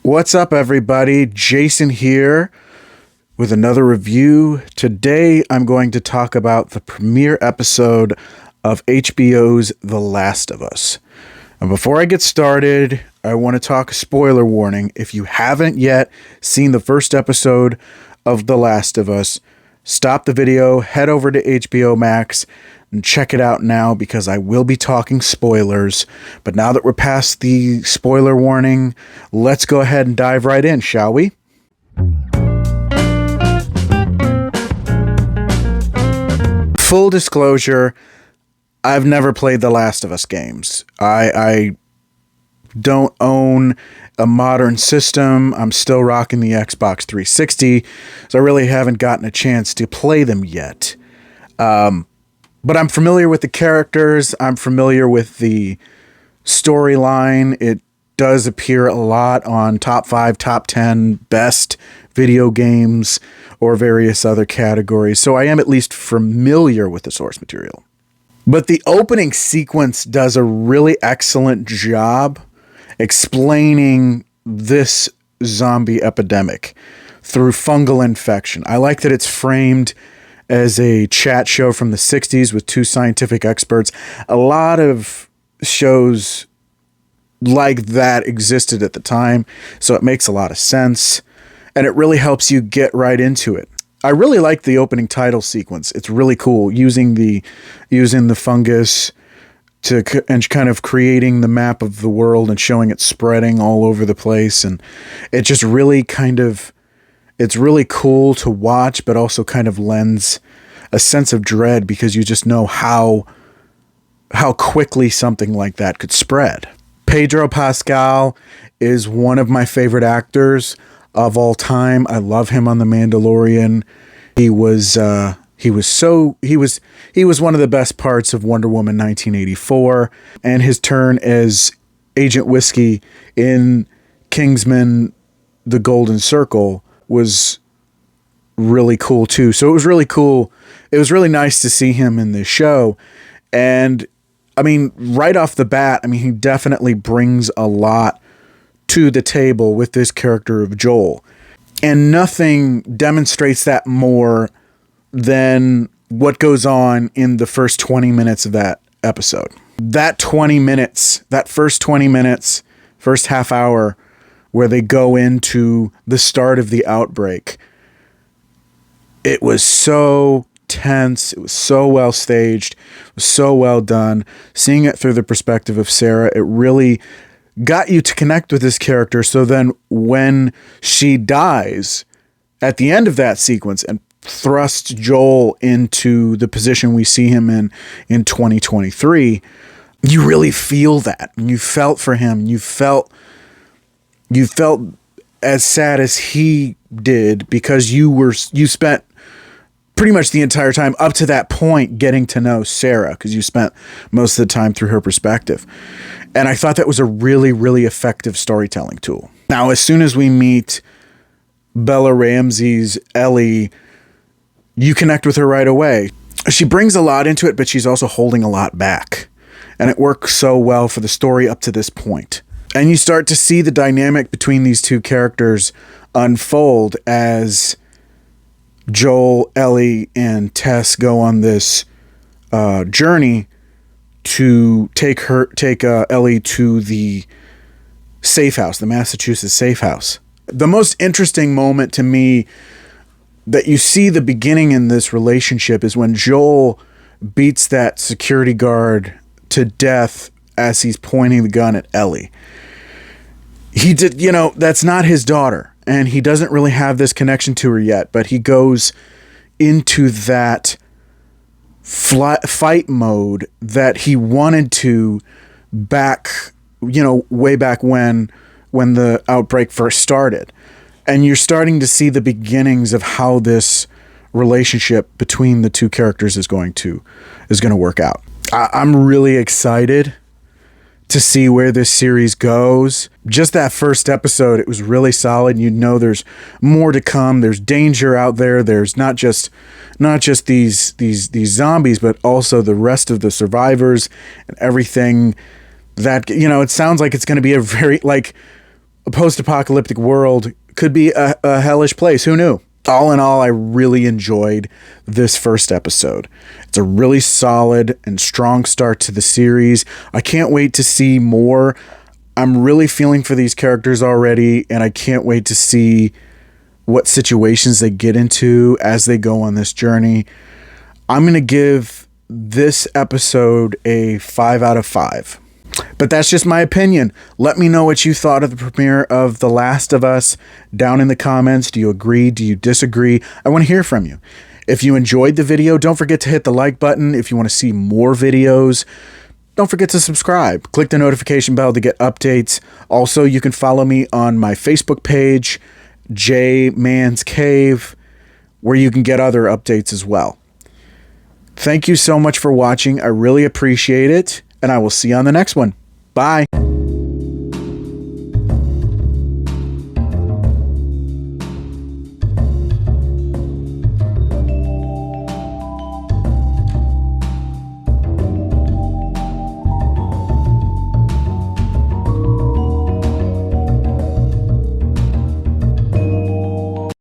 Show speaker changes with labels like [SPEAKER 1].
[SPEAKER 1] What's up, everybody? Jason here with another review. Today, I'm going to talk about the premiere episode of HBO's The Last of Us. And before I get started, I want to talk a spoiler warning. If you haven't yet seen the first episode of The Last of Us, stop the video, head over to HBO Max, and check it out now because I will be talking spoilers. But now that we're past the spoiler warning, let's go ahead and dive right in, shall we? Full disclosure, I've never played the Last of Us games. I don't own a modern system. I'm still rocking the Xbox 360, so I really haven't gotten a chance to play them yet. But I'm familiar with the characters. I'm familiar with the storyline. It does appear a lot on top 5, top 10 best video games or various other categories. So I am at least familiar with the source material. But the opening sequence does a really excellent job explaining this zombie epidemic through fungal infection. I like that it's framed as a chat show from the 60s with two scientific experts. A lot of shows like that existed at the time, so it makes a lot of sense, and it really helps you get right into it. I really like the opening title sequence. It's really cool, using the fungus and kind of creating the map of the world and showing it spreading all over the place, and it just really it's really cool to watch, but also kind of lends a sense of dread because you just know how quickly something like that could spread. Pedro Pascal is one of my favorite actors of all time. I love him on The Mandalorian. He was one of the best parts of Wonder Woman 1984, and his turn as Agent Whiskey in Kingsman: The Golden Circle was really cool too. So it was really cool. It was really nice to see him in this show. And I mean, right off the bat, I mean, he definitely brings a lot to the table with this character of Joel. And nothing demonstrates that more than what goes on in the first 20 minutes of that episode. That first 20 minutes, first half hour, where they go into the start of the outbreak. It was so tense. It was so well staged. It was so well done. Seeing it through the perspective of Sarah, it really got you to connect with this character. So then when she dies at the end of that sequence and thrusts Joel into the position we see him in 2023, you really feel that. You felt for him. You felt as sad as he did because you spent pretty much the entire time up to that point getting to know Sarah because you spent most of the time through her perspective. And I thought that was a really, really effective storytelling tool. Now, as soon as we meet Bella Ramsey's Ellie, you connect with her right away. She brings a lot into it, but she's also holding a lot back. And it works so well for the story up to this point. And you start to see the dynamic between these two characters unfold as Joel, Ellie, and Tess go on this journey to take Ellie to the safe house, the Massachusetts safe house. The most interesting moment to me that you see the beginning in this relationship is when Joel beats that security guard to death as he's pointing the gun at Ellie. That's not his daughter, and he doesn't really have this connection to her yet, but he goes into that fight mode that he wanted to way back when the outbreak first started. And you're starting to see the beginnings of how this relationship between the two characters is going to work out. I'm really excited to see where this series goes. Just that first episode, it was really solid. You know there's more to come. There's danger out there. There's not just these zombies, but also the rest of the survivors and everything that, you know, it sounds like it's going to be a very, like, a post-apocalyptic world. Could be a hellish place. Who knew? All in all, I really enjoyed this first episode. It's a really solid and strong start to the series. I can't wait to see more. I'm really feeling for these characters already, and I can't wait to see what situations they get into as they go on this journey. I'm going to give this episode a 5 out of 5. But that's just my opinion. Let me know what you thought of the premiere of The Last of Us down in the comments. Do you agree? Do you disagree? I want to hear from you. If you enjoyed the video, don't forget to hit the like button. If you want to see more videos, don't forget to subscribe. Click the notification bell to get updates. Also, you can follow me on my Facebook page, J Man's Cave, where you can get other updates as well. Thank you so much for watching. I really appreciate it. And I will see you on the next one. Bye.